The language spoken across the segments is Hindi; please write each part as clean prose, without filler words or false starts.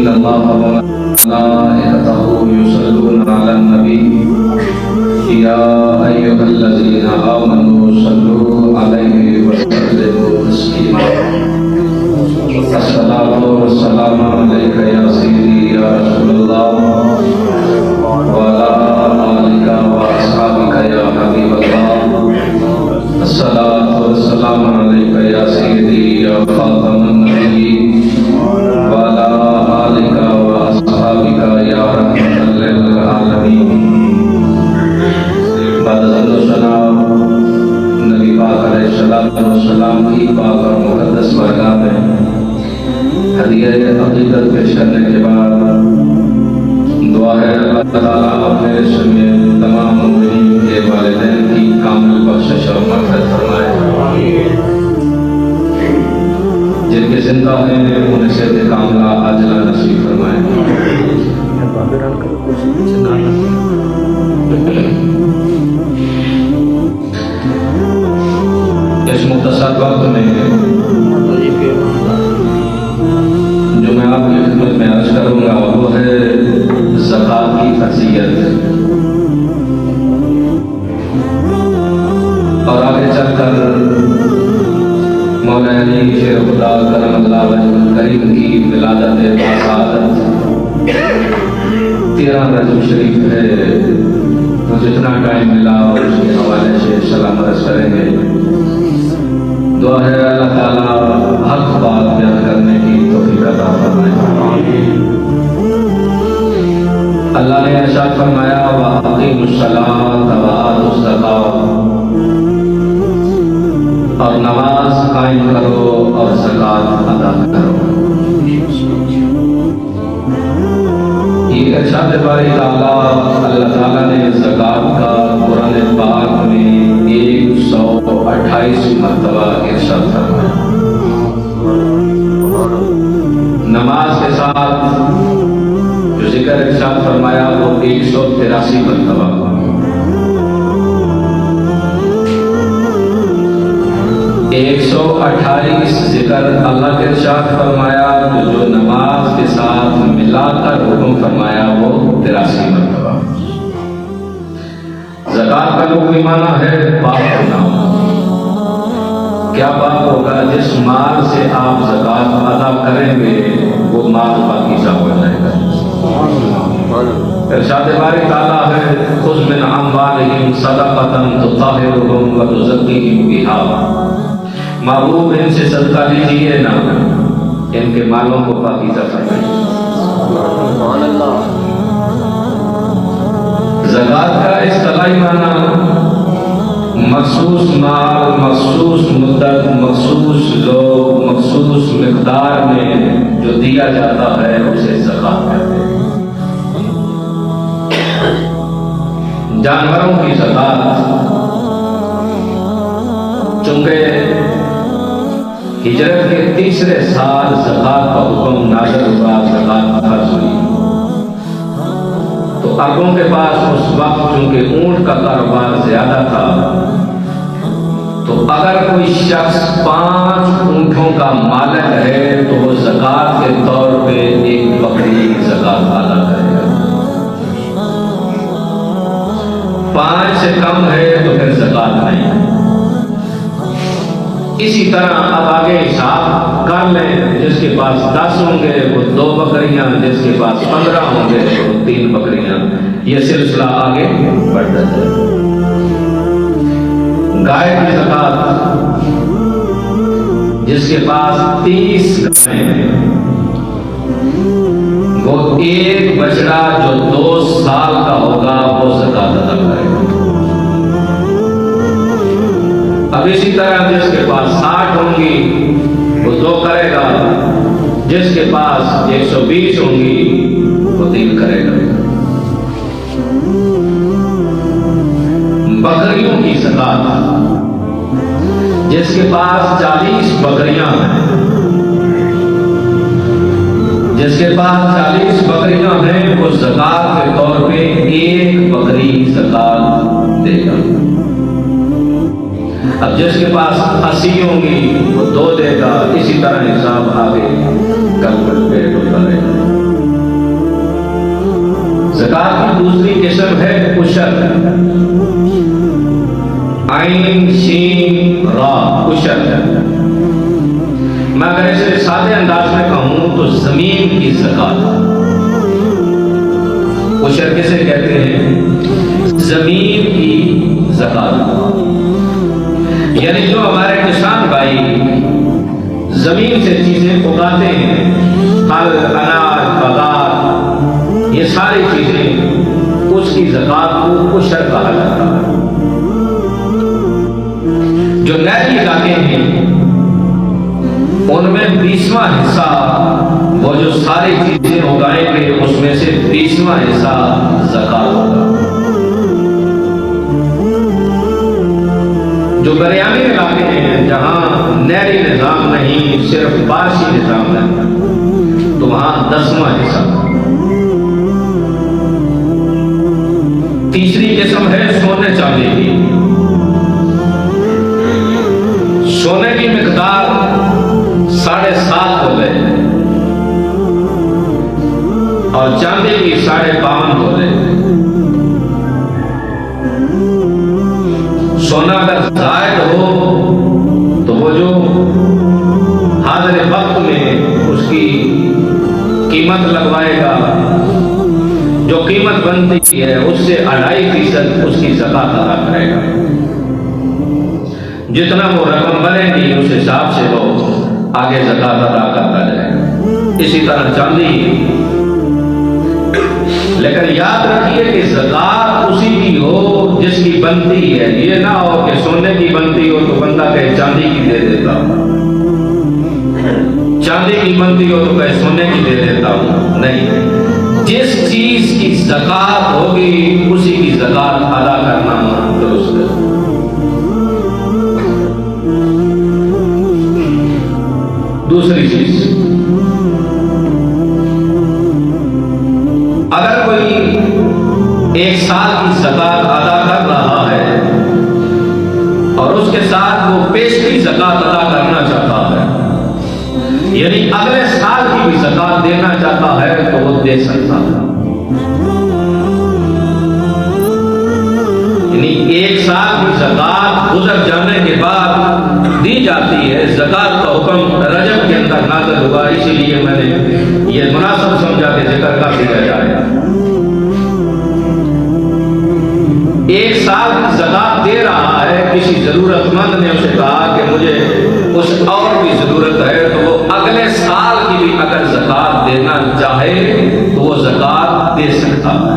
इन्नल्लाह व मलाइकतहु युसल्लूना अलन नबी या अय्युहल्लज़ीना आमनू सल्लू अलैहि व सल्लिमू तस्लीमा। अस्सलातु वस्सलामु अलैका या सय्यदी या रसूलल्लाह व अला आलिका व अस्हाबिका या हबीबल्लाह। अस्सलातु वस्सलामु अलैका या सय्यदी या खातमुन नबिय्यीन व अला आलिका व अस्हाबिका या रहमतल लिल आलमीन। नबी पाक अलैहिस्सलातु वस्सलाम की पाक और मुक़द्दस बारगाह में हदिया अक़ीदत पेश करने के बाद दुआ है अल्लाह ताला मेरे समेत तमाम मुमिनीन के वालिदैन की कामिल बख्शिश और मग़फ़िरत फरमाए। जिनके जिंदा हैं उन्हें सेहत कामिला आजिला नसीब फरमाए। इस मुख्तसर वक्त में जो मैं आपकी खिदमत में अर्ज करूँगा वो है ज़कात की फज़ीलत। और आगे चलकर मौला अली शेर खुदा करमल्लाहु वजहुल करीम की विलादत बासआदत 13 रजब शरीफ है, तो जितना टाइम मिला उसके हवाले से सलाम अर्ज़ करेंगे। दुआ है अल्लाह ताला हक बात बयान करने की तौफीक अता फरमाए। अल्लाह ने इरशाद फरमाया व अक़ीमुस्सलात व आतुज़ ज़कात, और नमाज कायम करो और ज़कात अदा करो। ये इरशाद बारी ताला अल्लाह ताला ने ज़कात का कुरान पाक में 128 मरतबा इरशाद फरमाया। नमाज के साथ जो जिक्र इरशाद फरमाया वो 183 मरतबा। 128 जिक्र अल्लाह के इरशाद फरमाया, तो जो नमाज के साथ मिलाकर हुक्म फरमाया वो 83 मरतबा। ज़कात का लुग़वी माना है पाक होना। क्या पाक होगा? जिस माल से आप ज़कात अदा करेंगे वो माल पाकीज़ा हो जाएगा। इरशाद बारी ताला है खुज़ मिन अम्वालिहिम सदक़तन तुत्ताहिरुहुम व तुज़क्कीहिम बिहा। महबूब इनसे सदका लीजिए ना, इनके मालों को पाकीज़ा फरमाइए। ज़कात का इस्तिलाही माना मखसूस माल, मखसूस मुद्दत, मखसूस लोग, मखसूस मिक़दार में जो दिया जाता है उसे ज़कात कहते हैं। जानवरों की ज़कात, चूंकि हिजरत के तीसरे साल ज़कात का हुक्म नाज़िल हुआ, ज़कात फर्ज हुई, तो अरबों के पास उस वक्त चूंकि ऊंट का कारोबार ज्यादा था, तो अगर कोई शख्स 5 ऊंटों का मालिक है तो वो ज़कात के तौर पे एक बकरी की ज़कात अदा करेगा। 5 से कम है तो फिर ज़कात नहीं। इसी तरह अब आगे हिसाब कर लें, जिसके पास 10 होंगे वो 2 बकरियां, जिसके पास 15 होंगे वो 3 बकरियां। ये सिलसिला आगे बढ़ता है। गाय की ज़कात, जिसके पास 30 गायें हैं वो एक बछड़ा जो 2 साल का होगा वो ज़कात अदा करेगा। अब इसी तरह जिसके पास 60 होंगी वो 2 करेगा, जिसके पास 120 होंगी वो 3 करेगा। बकरियों की ज़कात, जिसके पास 40 बकरियां हैं, जिसके पास 40 बकरियां हैं वो ज़कात के तौर पे 1 बकरी ज़कात देगा। अब जिसके पास 80 होंगी वो 2 देगा। इसी तरह हिसाब आगे कैलकुलेट होता रहेगा। किस्म है उशर, आइन शीन रा, उशर। मैं अगर इसे सादे अंदाज में कहूं तो जमीन की ज़कात। उशर किसे कहते हैं? जमीन की ज़कात। यानी जो हमारे किसान भाई जमीन से चीजें उगाते हैं, फल, अनाज, बागात, ये सारी चीजें, उसकी ज़कात को उशर कहा जाता है। जो नहरी इलाके हैं उनमें 20वां हिस्सा, वो जो सारी चीजें उगाएंगे उसमें से 20वां हिस्सा ज़कात होगा। जो दरियावी इलाके हैं जहां नहरी निज़ाम नहीं, सिर्फ बारिशी निज़ाम है, तो वहां 10वां हिस्सा। तीसरी किस्म है सोने चांदी की। सोने की मिकदार 7.5 तोले और चांदी की 52.5 तोले। सोना अगर जायद हो तो वो जो हाजिर वक्त में उसकी कीमत लगवाएगा, जो कीमत बनती है उससे 2.5% उसकी ज़कात अदा करेगा। जितना वो रकम बनेगी उस हिसाब से वो आगे ज़कात अदा करता जाएगा। इसी तरह चांदी। लेकिन याद रखिए कि ज़कात उसी की हो जिसकी बनती है। ये ना हो कि सोने की बनती हो तो बंदा कहे चांदी की दे देता हूं, चांदी की बनती हो तो कहे सोने की दे देता हूं। नहीं, जिस चीज की ज़कात होगी उसी की ज़कात अदा करना दुरुस्त है। दूसरी चीज, अगर कोई 1 साल की ज़कात अदा कर रहा है और उसके साथ वो पेशगी ज़कात अदा करना चाहता है, यानी अगले साल की भी ज़कात देना चाहता है, तो वो दे सकता है। यानी 1 साल की ज़कात गुजर जाने के बाद दी जाती है। ज़कात का हुक्म रजब के अंदर नाज़िल हुआ, इसीलिए मैंने ये मुनासिब समझा के जिक्र कर दिया जाए। 1 साल की ज़कात दे रहा है, किसी जरूरतमंद ने उसे कहा कि मुझे कुछ और भी जरूरत है, तो वो अगले साल की भी अगर ज़कात देना चाहे तो वो ज़कात दे सकता है।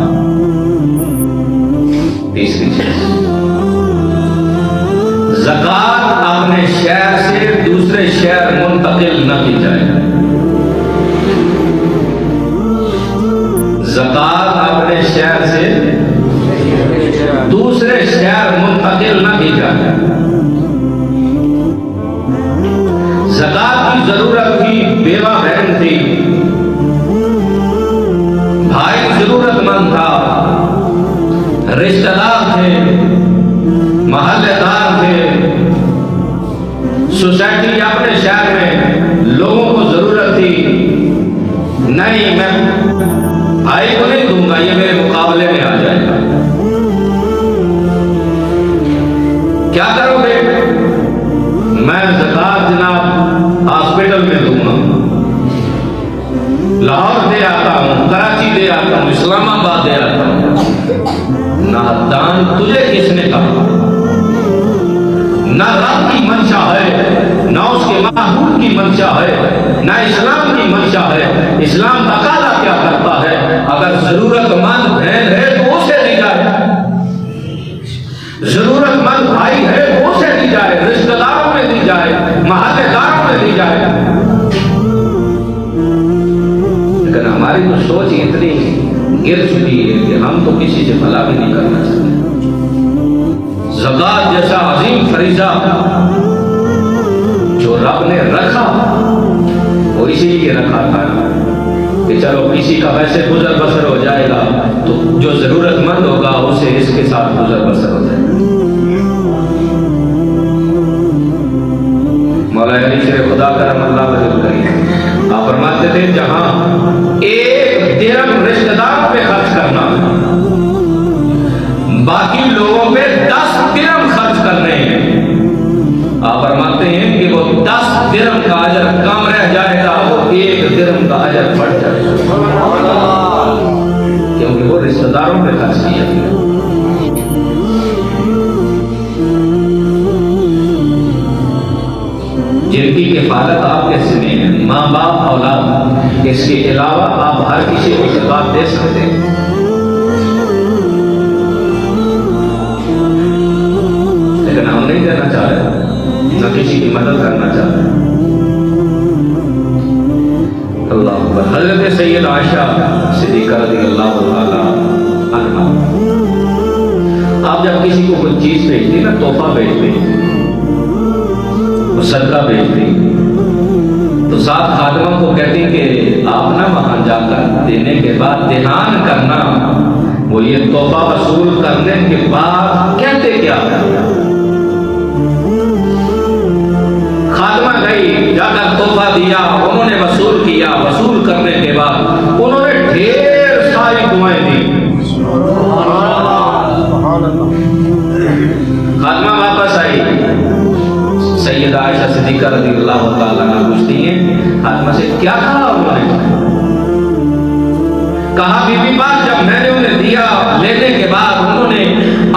तीसरी चीज, ज़कात अपने शहर से दूसरे शहर मुंतकिल न की जाए। ज़कात अपने शहर से दूसरे शहर मुंतकिल न की जाए। ज़कात की जरूरत थी, बेवा बहन थी, भाई जरूरतमंद था, रिश्तेदार थे, महल्लेदार थे, सोसाइटी अपने शहर में लोगों को जरूरत थी। नहीं, मैं भाई को नहीं दूंगा, ये मेरे मुकाबले में आ जाएगा। क्या करोगे? मैं ज़कात जनाब हॉस्पिटल में दूंगा, लाहौर दे आता हूं, कराची दे आता हूं, इस्लामाबाद दे आता हूं। ना दान तुझे किसने कहा? ना रब की मंशा है, ना उसके महबूब की मंशा है, ना इस्लाम की मंशा है। इस्लाम तकाज़ा क्या करता है? अगर जरूरतमंद बहन है तो उसे दी जाए, जरूरतमंद भाई है तो उसे दी जाए, रिश्तेदारों में दी जाए, महल्लेदारों में दी जाए। लेकिन हमारी तो सोच इतनी गिर चुकी है कि हम तो किसी से भला भी नहीं करना चाहते। ज़कात जैसा अजीम फरीज़ा जो रब ने रखा, वो इसीलिए रखा था कि चलो किसी का वैसे गुजर बसर हो जाएगा तो जो जरूरतमंद होगा उसे इसके साथ गुजर बसर हो जाएगा। मौला अली शेर खुदा करम अल्लाह वजल करीम आप फरमाते थे, जहां 1 दिरहम रिश्तेदार पे खर्च करना बाकी लोगों पे 10 दिरहम खर्च करने हैं। आप फरमाते हैं कि वो 10 दिरहम का अजर कम रह जाएगा, वो 1 दिरहम का अजर बढ़ जाएगा, क्योंकि वो रिश्तेदारों पे खर्च किया गया। जिनकी किफालत आपके सिने है, माँ बाप औलाद, इसके अलावा आप हर किसी को ज़कात दे सकते हैं। लेकिन हम नहीं देना चाह रहे, न किसी की मदद करना चाह रहे। अल्लाह अकबर। हज़रत सैयद आयशा सिद्दीक़ा रज़ियल्लाहु ताला अन्हा, आप जब किसी को कोई चीज भेजती ना, तोहफा भेजती, सदका भेजती, तो साथ खादिमा को कहती कि आप ना वहां जाकर देने के बाद ध्यान करना, वो ये तोहफा वसूल करने के बाद कहते क्या। खादिमा गई, जाकर तोहफा दिया, उन्होंने वसूल किया, वसूल करने के बाद उन्होंने ढेर सारी दुआएं दी। खादिमा वापस आई, सैयदा आयशा सिद्दीक़ा रज़ियल्लाहु ताला अन्हा पूछती हैं खादिमा से, क्या कहा उन्होंने? कहा बीबी पाक, जब मैंने उन्हें दिया, लेने के बाद उन्होंने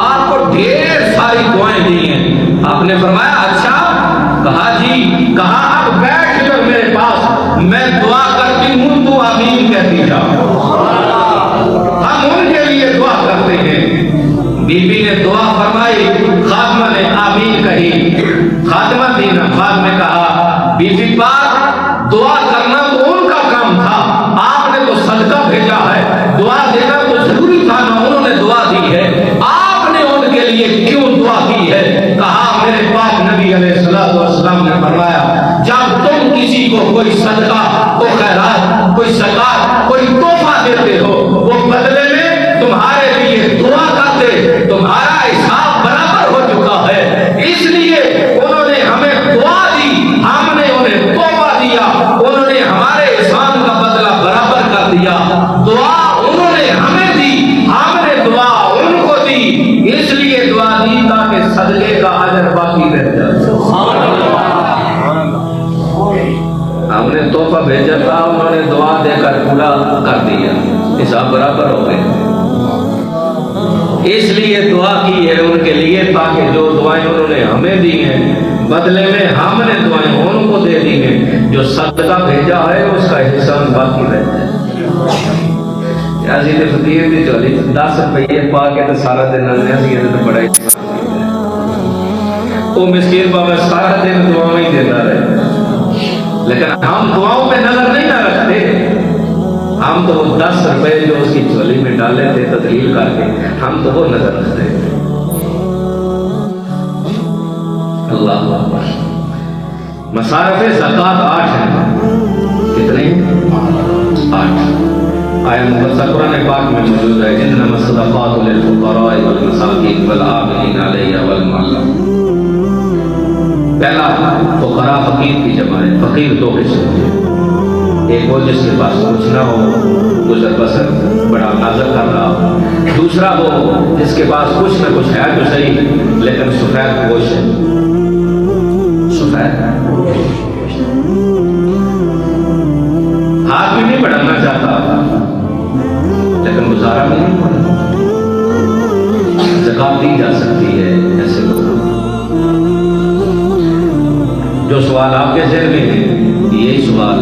आपको ढेर सारी दुआएं दी हैं। आपने फरमाया अच्छा? कहा जी। कहा अब बैठ जाओ मेरे पास, मैं दुआ करती हूँ, तू आमीन कहती जा, हम उनके लिए दुआ करते हैं। बीबी ने दुआ फरमाई, खादिमा ने आमीन कही। खादिमा थी ना, बाद में कहा बीबी पाक, दुआ करना तो उनका काम था, आपने तो सदका भेजा है, दुआ देना तो जरूरी था ना, उन्होंने दुआ दी है, आपने उनके लिए क्यों दुआ की है? कहा मेरे पाक नबी अलैहिस्सलातु वस्सलाम ने फरमाया, जब तुम किसी को कोई सदका, कोई खैरात, कोई ज़कात, कोई तोहफा देते हो, वो बदले में तुम्हारे लिए दुआ करते, तुम्हारा हिसाब बराबर हो चुका है, इसलिए उन्होंने हमें दुआ दी, हमने उन्हें तोहफा दिया, उन्होंने हमारे एहसान का बदला बराबर कर दिया। दुआ उन्होंने हमें दी, हमने दुआ उनको दी, इसलिए दुआ दी ताकि सदके का अजर बाकी रह जाए। हमने तोहफा भेजा था, उन्होंने दुआ देकर पूरा कर दिया, हिसाब बराबर हो गए। इसलिए दुआ की है उनके लिए, ताकि जो दुआएं उन्होंने हमें दी हैं, बदले में हमने दुआएं उनको दे दी हैं, जो सदका भेजा है उसका हिसाब बाकी रह जाए। ऐसी फकीर की चोली 10 रुपये पा के तो सारा दिन तो बड़ा ही वो मिस्कीन बाबा सारा दिन दुआएं ही देता रहे, लेकिन हम दुआओं पे नजर नहीं ना रखते। हम तो 10 रुपए जो उसकी झोली में डाले थे तदलील करके, हम तो वो नजर रखते। अल्लाह अकबर। मसारफ़े ज़कात 8 हैं। कितने? 8 आयत मुक़द्दस कुरान पाक में मौजूद है। इन्नमा सदक़ातु लिल-फ़ुक़रा'i वल-मसाकीन वल-आमिलीना अलैहा वल-मुअल्लम। पहला फ़ुक़रा, फ़कीर की जमा है। फ़कीर 2 किस्म के, एक वो जिसके पास कुछ ना हो, गुजर बसर बड़ा नाज़र कर रहा हो, दूसरा वो जिसके पास कुछ ना कुछ है तो सही, लेकिन सफेद गोश है, सफेद हाथ भी नहीं बढ़ाना चाहता, लेकिन गुजारा भी नहीं पड़ा। ज़कात दी जा सकती है ऐसे लोगों। जो सवाल आपके ज़हन में है, यही सवाल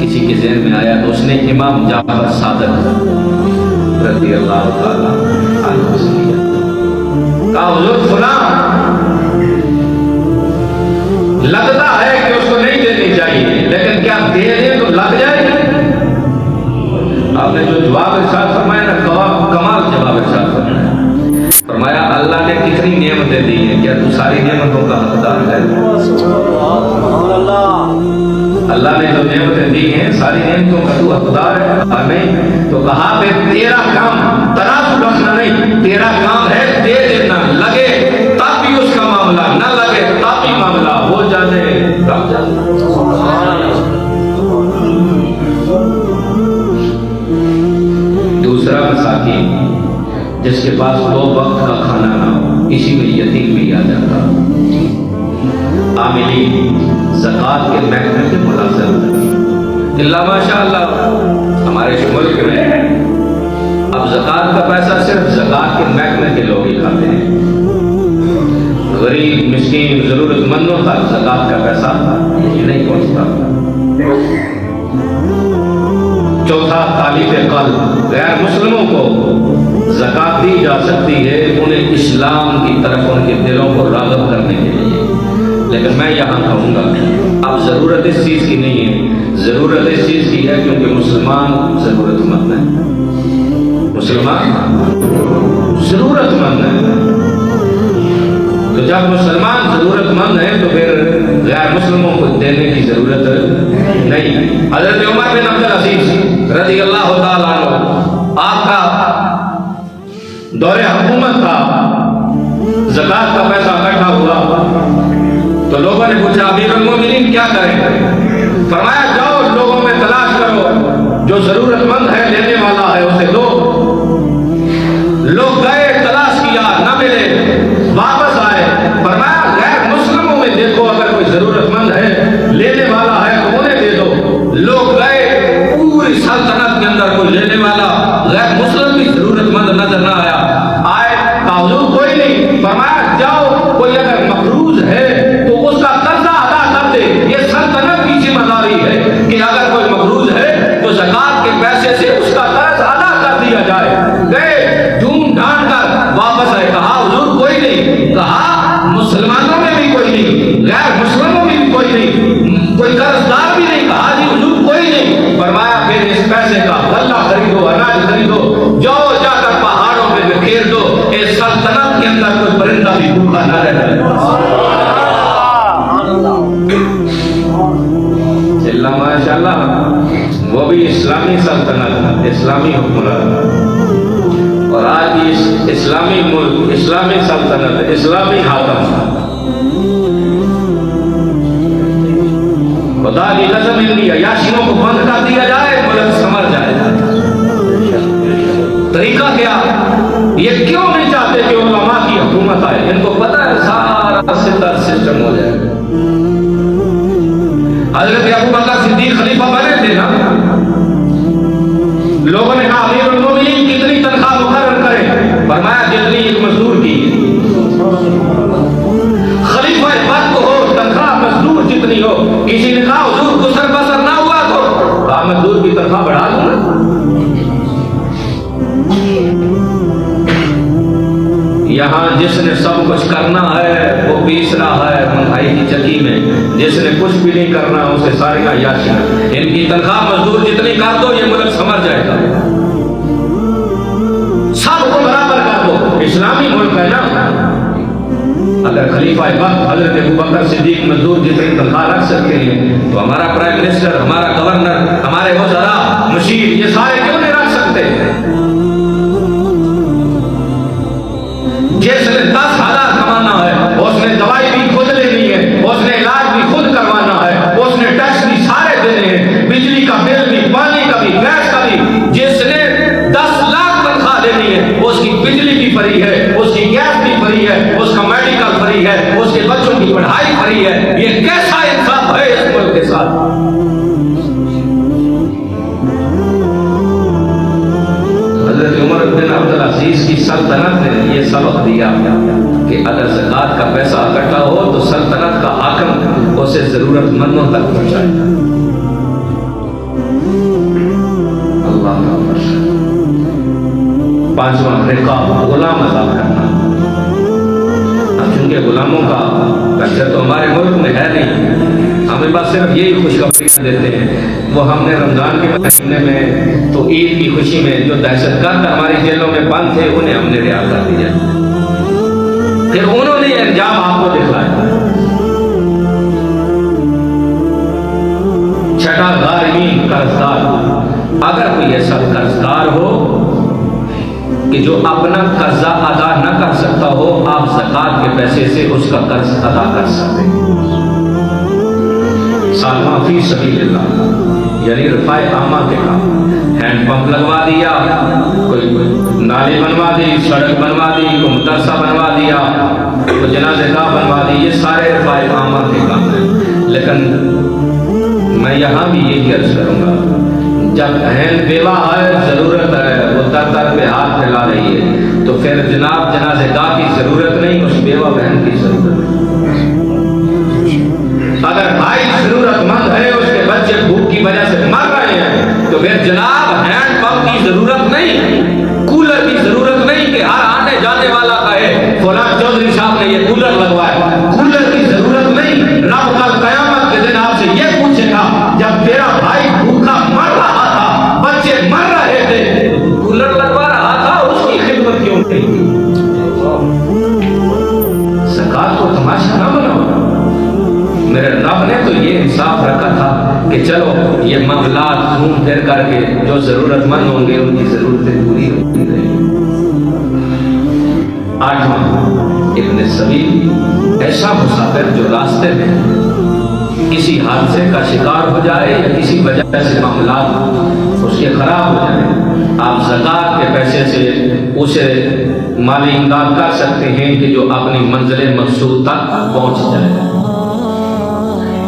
किसी के ज़हन में आया तो उसने इमाम जाफर सादिक रज़ियल्लाहु ताला अन्हु से किया। कहा हुज़ूर फलां लगता है कि उसको नहीं देनी चाहिए, लेकिन क्या दे दे तो लग जाएगी? आपने जो जवाब इरशाद फरमाया ना, कमाल जवाब इरशाद फरमाया, अल्लाह ने कितनी नेमतें दी हैं, क्या तू सारी नेमतों का हकदार है? अल्लाह ने जो नेमतें दी हैं, सारी नेमतों का तू हकदार है? नहीं। तो कहा फिर तेरा काम तराजू रखना नहीं, तेरा काम है दे देना, लगे तब भी उसका मामला, न लगे तब भी मामला हो जाने कब जाने। दूसरा मसाकीन, जिसके पास 2 वक्त का खाना ना हो, इसी में यतीम भी आ जाता। आमिली ज़कात के महकमे के मुलाज़िम इल्ला माशाअल्लाह हमारे इस मुल्क में अब ज़कात का पैसा सिर्फ ज़कात के महकमे के लोग ही खाते हैं। गरीब मिस्कीन ज़रूरतमंदों तक ज़कात का पैसा नहीं पहुंचता। चौथा, तालीफ क़ल्ब, गैर मुस्लिमों को ज़कात दी जा सकती है उन्हें इस्लाम की तरफ उनके दिलों को राग़िब करने के लिए। लेकिन मैं यहाँ कहूँगा अब ज़रूरत इस चीज़ की नहीं है, ज़रूरत इस चीज़ की है क्योंकि मुसलमान ज़रूरतमंद है, मुसलमान ज़रूरतमंद है। तो जब मुसलमान ज़रूरतमंद है तो फिर गैर मुस्लिमों को देने की ज़रूरत नहीं। हज़रत उमर बिन अब्दुल अज़ीज़ रज़ियल्लाहु ताला अन्हु, आपका दौरे हुकूमत था, ज़कात का पैसा इकट्ठा हुआ तो लोगों ने पूछा अमीरुल मोमिनीन क्या करें? फरमाया जाओ लोगों में तलाश करो, जो ज़रूरतमंद है लेने वाला है उसे दो। लोग गए, तलाश किया, न मिले, वापस आए, फरमाया गैर मुस्लिमों में देखो अगर कोई ज़रूरतमंद है लेने वाला है तो उन्हें दे दो। लोग गए, पूरी सल्तनत के अंदर कोई लेने वाला गैर मुस्लिम भी ज़रूरतमंद नजर ना आया। आए हुजूर कोई नहीं, फरमाया जाओ कोई अगर मकरूज है तो उसका कर्जा अदा कर दे। ये सल्तनत की जिम्मेदारी है कि अगर कोई मकरूज है तो ज़कात के पैसे से उसका कर्ज अदा कर दिया जाए। गए ढूंढ ढांड कर वापस आए, कहा हुजूर कोई नहीं, कहा मुसलमानों में भी कोई नहीं, गैर मुस्लिमों में भी कोई नहीं, कोई कर्जदार भी नहीं, कहा जी हुजूर कोई नहीं। फरमाया फिर इस पैसे का गल्ला खरीदो, अनाज खरीदो, जाओ जाकर पहाड़ों में बिखेर दो, इस सल्तनत के अंदर कोई परिंदा भी भूखा न रहे। माशाअल्लाह, वो भी इस्लामी सल्तनत, इस्लामी हुक्मरान, और आज इस इस्लामी मुल्क, इस्लामी सल्तनत, इस्लामी हाकम, खुदा की कसम इनकी अयाशियों को बंद कर दिया जाए, मुल्क संभल जाएगा। तरीका क्या? ये क्यों नहीं चाहते कि उलमा की हुकूमत आए? इनको पता है सारा सिस्टम हो जाएगा। हज़रत अबू बकर सिद्दीक खलीफा बने थे ना, लोगों ने कहा अमीरुल मोमिनीन कितनी तनख्वाह मुकर्रर करें? फरमाया जितनी एक मजदूर की। खलीफा वक्त हो, तनख्वाह मजदूर जितनी हो। किसी ने कहा हुजूर गुजर बसर ना हुआ तो कहा मजदूर की तनख्वाह बढ़ा दूंगा। यहाँ जिसने सब कुछ करना है वो पीस रहा है महंगाई की चक्की में, जिसने कुछ भी नहीं करना उसे सारी अय्याशी। इनकी तनख्वाह मजदूर जितनी कर दो ये मुल्क संभल जाएगा। सबको बराबर कर दो, इस्लामी मुल्क है ना। अगर खलीफा वक्त हजरत अबू बकर सिद्दीक मजदूर जितनी तनख्वाह रख सकते हैं तो हमारा प्राइम मिनिस्टर, हमारा गवर्नर, हमारे वज़रा, मुशीर, ये सारे क्यों नहीं रख सकते? जिसने 10,000 कमाना है उसने दवाई भी खुद लेनी है, उसने इलाज भी खुद करवाना है, उसने टैक्स भी सारे देने हैं, बिजली का बिल भी, पानी का भी, गैस का भी। जिसने 10 लाख तनख्वाह देनी है उसकी बिजली भी फ्री है, उसकी गैस भी फ्री है, उसका मेडिकल फ्री है, उसके बच्चों की पढ़ाई फ्री है। ये कैसा इंसाफ है इस मुल्क के साथ? हज़रत उमर बिन अब्दुल अज़ीज़ की सल्तनत ने ये सबक दिया कि अगर ज़कात का पैसा इकट्ठा हो तो सल्तनत का हाकिम उसे ज़रूरतमंदों तक पहुँचाए। अल्लाह का फर्ज। 5वां तरीका गुलाम आज़ाद करना। अब चूंकि गुलामों का कल्चर तो हमारे मुल्क में है नहीं, हमें बस सिर्फ यही खुशखबरी देते हैं। वो हमने रमजान के महीने में तो ईद की खुशी में जो दहशतगर्द हमारी जेलों में बंद थे उन्हें हमने रिहा कर दिया, फिर उन्होंने अंजाम आपको दिखलाया। छठा, गारिमीन, कर्जदार। अगर कोई ऐसा कर्जदार हो कि जो अपना कर्जा अदा न कर सकता हो, आप ज़कात के पैसे से उसका कर्ज अदा कर सकते हैं। सालमा फी सबीलिल्लाह, यानी रफ़ाए आमा के काम, हैंड पंप लगवा दिया, कोई नाली बनवा दी, सड़क बनवा दी, को मदरसा बनवा दिया, को जनाज़ेगाह बनवा दी, ये सारे रफ़ाए आमा के काम हैं। लेकिन मैं यहाँ भी यही अर्ज करूँगा, जब बहन बेवा है, ज़रूरत है, वो दर दर पे हाथ फैला रही है, तो फिर जनाब जनाज़ेगाह की ज़रूरत नहीं, उस बेवा बहन की ज़रूरत है। अगर भाई ज़रूरतमंद है, उसके बच्चे भूख की वजह से मर रहे हैं, तो फिर जनाब हैंडपंप की ज़रूरत नहीं, कूलर की ज़रूरत नहीं कि हर आने जाने वाला कहे फलां चौधरी साहब ने ये कूलर लगवाया। कूलर की ज़रूरत नहीं। रब कल क़यामत के दिन आपसे ये पूछेगा, जब तेरा भाई भूखा मर रहा था, बच्चे मर रहे थे, कूलर लगवा रहा था, उसकी खिदमत क्यों नहीं? ज़कात को तमाशा ना बनाओ। मेरे रब ने तो ये इंसाफ रखा था कि चलो ये मामलात घूम फिर करके जो जरूरतमंद होंगे उनकी जरूरतें पूरी होती रहेंगी। 8वां इब्न सबील, ऐसा मुसाफिर जो रास्ते में किसी हादसे का शिकार हो जाए या किसी वजह से मामलात उसके खराब हो जाए, आप ज़कात के पैसे से उसे माली इमदाद कर सकते हैं कि जो अपनी मंजिल मकसूद तक पहुंच जाए।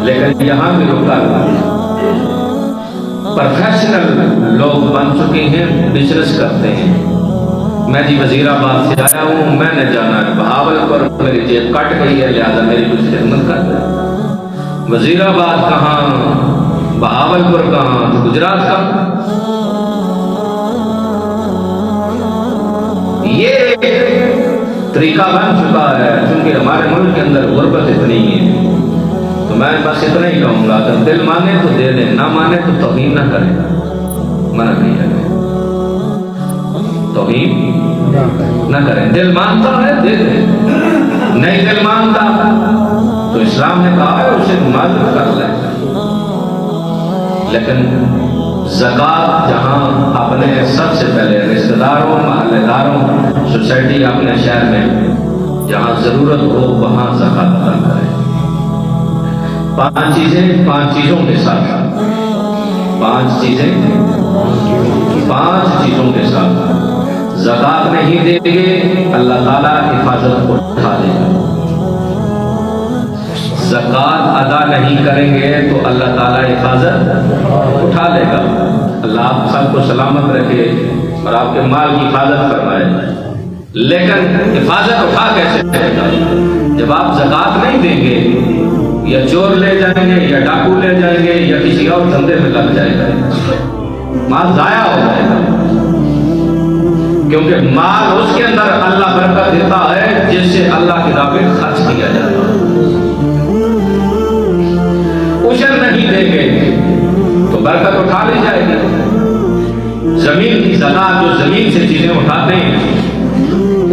लेकिन यहाँ भी रुका प्रोफेशनल लोग बन चुके हैं, बिजनेस करते हैं। मैं जी वजीराबाद से आया हूँ, मैंने जाना है बहावलपुर, मेरी जेब कट गई है, लिहाजा मेरी कुछ खिदमत कर दे। वजीराबाद कहाँ, बहावलपुर कहाँ, तो गुजरात का। ये तरीका बन चुका है, क्योंकि हमारे मुल्क के अंदर गुर्बत इतनी है। तो मैं बस इतना ही कहूँगा, अगर दिल माने तो दे दें, ना माने तो तौहीन ना करें, मना नहीं करें, तौहीन ना करें। दिल मानता है दे दें, नहीं दिल मानता तो इस्लाम ने कहा है उसे मालूम कर ले। लेकिन ज़कात जहाँ अपने सबसे पहले रिश्तेदारों, महल्लेदारों, सोसाइटी, अपने शहर में जहाँ ज़रूरत हो वहाँ ज़कात अदा करें। 5 चीजें 5 चीजों के साथ, 5 चीजें 5 चीजों के साथ ज़कात नहीं देंगे, अल्लाह ताला हिफाजत को उठा देगा। ज़कात अदा नहीं करेंगे तो अल्लाह ताला हिफाजत उठा लेगा। अल्लाह आप सबको सलामत रखे और आपके माल की हिफाजत फरमाए। लेकिन हिफाजत उठा कैसे देगा? जब आप ज़कात नहीं देंगे, या चोर ले जाएंगे, या डाकू ले जाएंगे, या किसी और धंधे में लग जाएगा, माल जाया हो जाएगा। क्योंकि माल उसके अंदर अल्लाह बरकत देता है जिससे अल्लाह की राह में खर्च किया जाता है। उजर नहीं देंगे तो बरकत उठा ली जाएगी। जमीन की ज़कात, जो जमीन से चीजें उठाते हैं,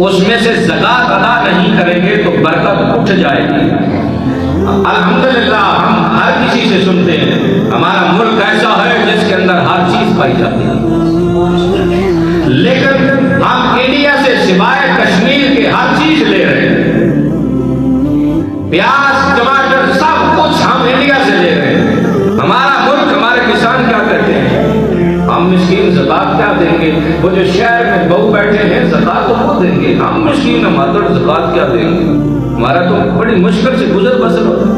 उसमें से ज़कात अदा नहीं करेंगे तो बरकत उठ जाएगी। अल्हम्दुलिल्लाह हम हर किसी से सुनते हैं, हमारा मुल्क ऐसा है जिसके अंदर हर चीज पाई जाती है, लेकिन हम इंडिया से सिवाय कश्मीर के हर चीज ले रहे हैं। प्याज, टमाटर, सब कुछ हम इंडिया से ले रहे हैं। हमारा मुल्क, हमारे किसान क्या करते हैं? हम मिस्कीन ज़कात क्या देंगे? वो जो शहर में बहू बैठे हैं ज़कात तो वो देंगे, हम मिस्कीन मातड़ ज़कात क्या देंगे? हमारा तो बड़ी मुश्किल से गुजर बसर होता है।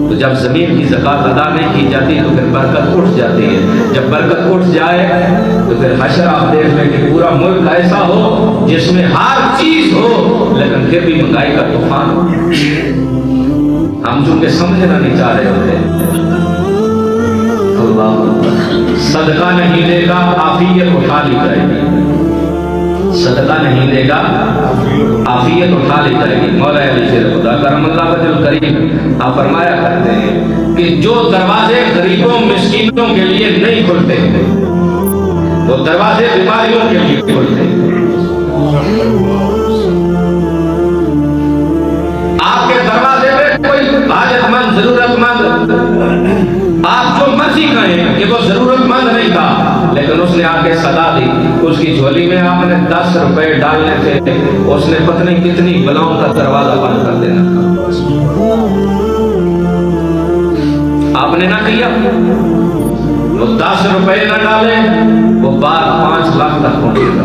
तो जब जमीन की ज़कात अदा नहीं की जाती तो फिर बरकत उठ जाती है। जब बरकत उठ जाए तो फिर हशर आप देख लें कि पूरा मुल्क ऐसा हो जिसमें हर चीज हो, लेकिन फिर भी महंगाई का तूफान हो। हम चूंकि समझना नहीं चाह रहे होते। सदका नहीं देगा, आफियत उठा ली जाएगी। सदका नहीं देगा, आफियत उठा ली जाएगी। मौला अली शेर खुदा करमल्लाह वजहुल करीम आप फरमाया करते हैं कि जो दरवाजे गरीबों मिस्कीनों के लिए नहीं खुलते, वो दरवाजे बीमारियों के लिए खुलते। आपके दरवाजे में कोई हाजतमंद, जरूरतमंद, आप जो मर्जी कहें कि वो जरूरतमंद नहीं था, लेकिन उसने आके सदा दी, उसकी झोली में आपने 10 रुपए डालने थे, उसने पत्नी कितनी बलाओं का दरवाजा बंद कर देना था, आपने ना किया। वो 10 रुपए न डाले वो बात 5 लाख तक पहुंचेगा।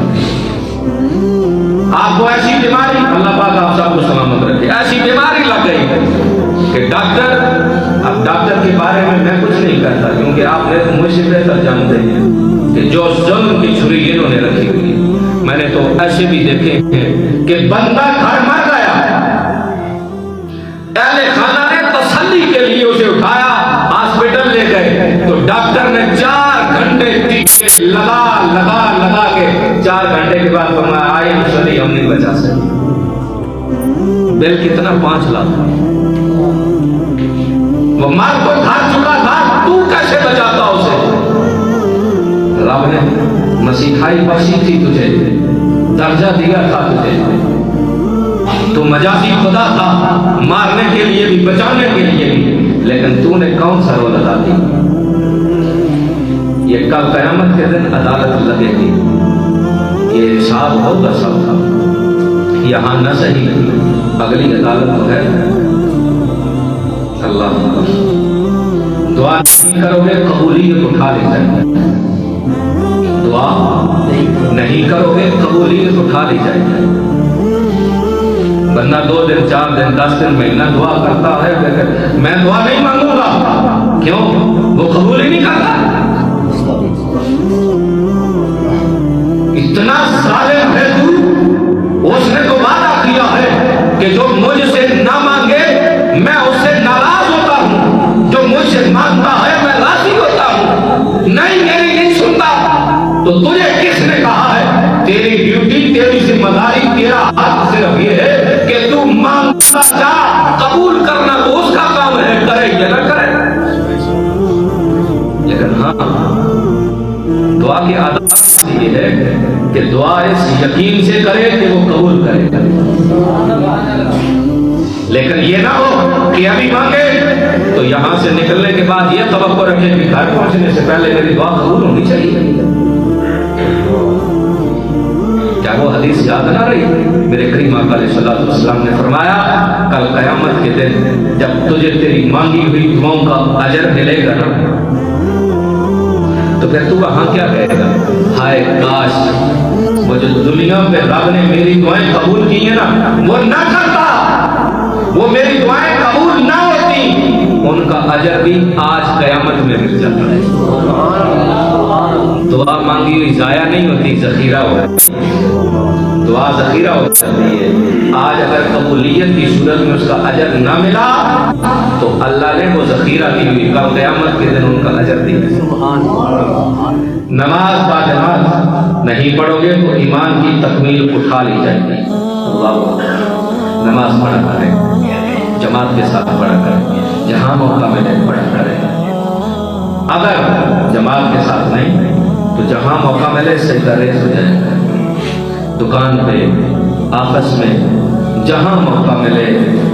आपको ऐसी बीमारी, अल्लाह पाक आप सबको सलामत रखे, ऐसी बीमारी लग गई कि डॉक्टर, अब डॉक्टर के बारे में मैं कुछ नहीं करता क्योंकि आप मुझसे बेहतर जानते हैं कि जो जुल्म की छुरी इन्होंने रखी हुई है। मैंने तो ऐसे भी देखे हैं कि बंदा घर मर गया, अहले खाना ने तसल्ली के लिए उसे उठाया, हॉस्पिटल ले गए तो डॉक्टर ने 4 घंटे टीके लगा के 4 घंटे के बाद फरमाया आई मुसल्ली हम नहीं बचा सकते। बिल कितना? 5 लाख। वो मर तो भाग चुका था, तू कैसे बचाता उसे? रब ने मसीहाई बख्शी थी तुझे, दर्जा दिया था तुझे, तू मजाजी खुदा था, मारने के लिए भी बचाने के लिए भी, लेकिन तूने कौन सा रोल अदा किया? ये कल कयामत के दिन अदालत लगेगी, ये हिसाब होगा सबका। यहाँ न सही अगली अदालत तो है। अल्लाह दुआ नहीं करोगे कबूलियत उठा ली जाएगी, दुआ नहीं करोगे कबूलियत उठा ली जाएगी। बंदा 2 दिन 4 दिन 10 दिन महीना दुआ करता है, मैं दुआ नहीं मांगूंगा, क्यों? वो कबूल ही नहीं करता। इतना जालिम है तू, उसने तो वादा किया है कि जो मुझसे ना मांगे मैं उससे नाराज होता हूं, जो मुझसे मांगता है मैं राजी होता हूं। नहीं, मेरी नहीं सुनता तो तुझे किसने कहा है? तेरी ड्यूटी, तेरी जिम्मेदारी, तेरा हक सिर्फ ये है कि तू मांगता जा, कबूल करना तो उसका काम है, करे या ना करे। लेकिन हाँ, दुआ की आदत ये है कि दुआ इस यकीन से करे कि वो कबूल करेगा। लेकिन ये ना हो कि अभी मांगे तो यहां से निकलने के बाद ये तवक्को रखे कि घर पहुंचने से पहले मेरी दुआ कबूल होनी चाहिए। क्या वो हदीस याद ना रही? मेरे करीम आका अलैहिस्सलातु वस्सलाम ने फरमाया कल कयामत के दिन जब तुझे तेरी मांगी हुई दुआओं का अजर मिलेगा ना, तो फिर तू वहां क्या कहेगा? हाय काश वो जो दुनिया में रब ने मेरी दुआएं कबूल की है ना, वो ना करता, वो मेरी दुआएं कबूल ना होती, उनका अजर भी आज कयामत में मिल जाता है। दुआ मांगी हुई जाया नहीं होती, जखीरा होता है, दुआ जखीरा हो जाती है। आज अगर कबूलियत की सूरत में उसका अजर ना मिला तो अल्लाह ने वो जखीरा की हुई कल क़यामत के दिन उनका अजर दिया। नमाज बाजमात नहीं पढ़ोगे तो ईमान की तकमील उठा ली जाएगी। नमाज पढ़ा करें, जमात के साथ पढ़ा करें, जहां मौका मिले पढ़ा करें। अगर जमात के साथ नहीं तो जहां मौका मिले सजदा रेज़ हो जाए, दुकान पे, आपस में, जहां मौका मिले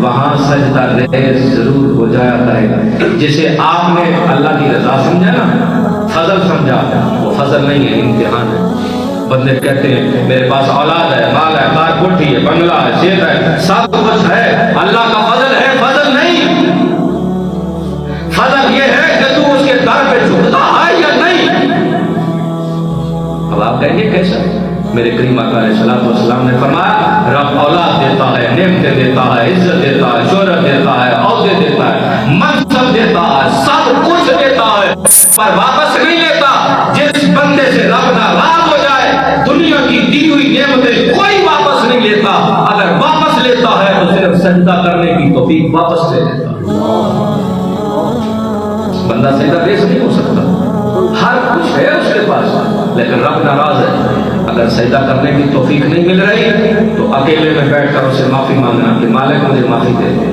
वहां सजदा रेज़ जरूर हो जाया करेगा। जिसे आपने अल्लाह की रजा समझा ना, फजल समझा, वो फजल नहीं है, इम्तिहान है। बंदे कहते हैं मेरे पास औलाद है, माल है, कार कोठी है, बंगला है, सेहत है, सब कुछ है, अल्लाह का फजल है। फजल नहीं, फजल ये है कि तू उसके दर पे झुकता है या नहीं। अब आप कहेंगे कैसा? मेरे करीम आका अलैहिस्सलातु वस्सलाम ने फरमाया रब औलाद देता है, नेमतें देता है, इज्जत देता है, शोहरत देता है, औहदे देता है, मनसब देता है, सब कुछ देता है, पर वापस नहीं लेता। जिस बंदे से रब नाराज हो जाए, दुनिया की दी हुई नेमतें कोई वापस नहीं लेता। अगर वापस लेता है तो सिर्फ सजदा करने की तौफीक वापस ले लेता। बंदा सजदा रेज़ नहीं हो सकता, हर कुछ है उसके पास, लेकिन रब नाराज है। अगर सजदा करने की तौफीक नहीं मिल रही तो अकेले में बैठकर उसे माफी मांगना कि मालिक मुझे माफी दे दे।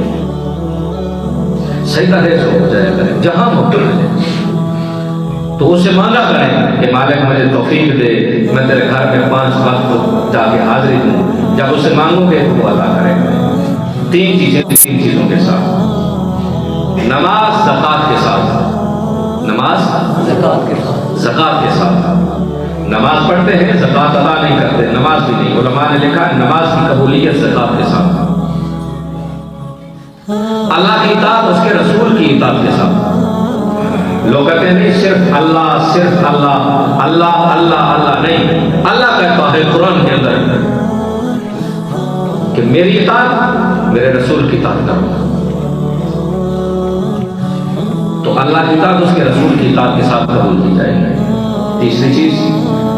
सजदा रेज़ हो जाएगा। जहां मौका मिले तो उसे मांगा करें कि मालिक मुझे तौफीक दे, मैं तेरे घर में 5 वक्त जाके हाजिरी दूं। जब उसे मांगोगे तो वो अदा करेगा। 3 चीजों के साथ, नमाज ज़कात के साथ, नमाज ज़कात के साथ। नमाज पढ़ते हैं, ज़कात अदा नहीं करते, नमाज भी नहीं। उलमा ने लिखा है नमाज की कबूलियत ज़कात के साथ, अल्लाह की इताअत, उसके रसूल की इताअत के साथ। लोग कहते हैं नहीं सिर्फ अल्लाह अल्लाह अल्लाह अल्लाह नहीं। अल्लाह कहता है कुरान के अंदर कि मेरी इताअत मेरे रसूल की इताअत करो। तो अल्लाह की इताअत उसके रसूल की इताअत के साथ कबूल की जाएगी। तीसरी चीज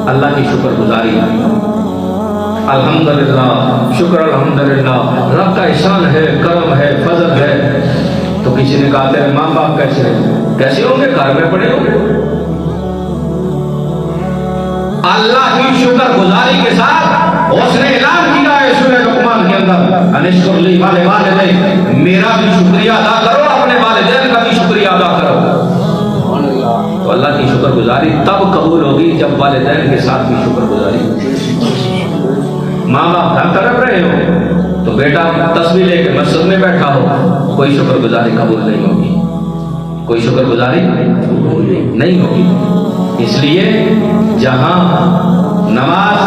अल्लाह की शुक्रगुजारी। अल्हम्दुलिल्लाह, शुक्र अल्हम्दुलिल्लाह, रब का एहसान है, करम है, फजल है। तो किसी ने कहा तेरे माँ बाप कैसे होंगे, घर में पड़े होंगे। अल्लाह की शुक्रगुजारी के साथ उसने ऐलान किया है सूरह लुक़मान के अंदर, अनिश्कुर ली वाले वालिदैन, मेरा भी शुक्रिया अदा करो, अपने वालिदैन का भी शुक्रिया अदा करो। तो अल्लाह की शुक्रगुजारी तब कबूल होगी जब वालिदैन के साथ भी शुक्रगुजारी। माँ बाप घर तड़प रहे हो तो बेटा तस्वीर लेके मस्जिद में बैठा हो, कोई शुक्रगुजारी कबूल नहीं होगी, कोई शुक्रगुजारी नहीं होगी। इसलिए जहां नमाज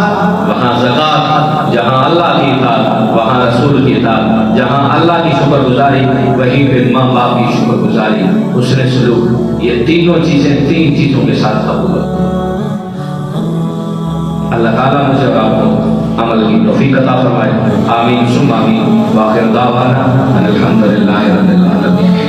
वहां ज़कात, जहां अल्लाह की इताअत वहां रसूल की इताअत, जहां अल्लाह की शुक्रगुजारी वहीं फिर माँ बाप की शुक्रगुजारी, उसने सलूक, ये तीनों चीजें तीन चीजों के साथ कबूल होती हैं। अल्लाह ताला मुझे और आपको अमल की तौफीक अता फरमाए। आमीन सुम्मा आमीन। व आखिर दावाना अनिल हम्दुलिल्लाहि रब्बिल आलमीन।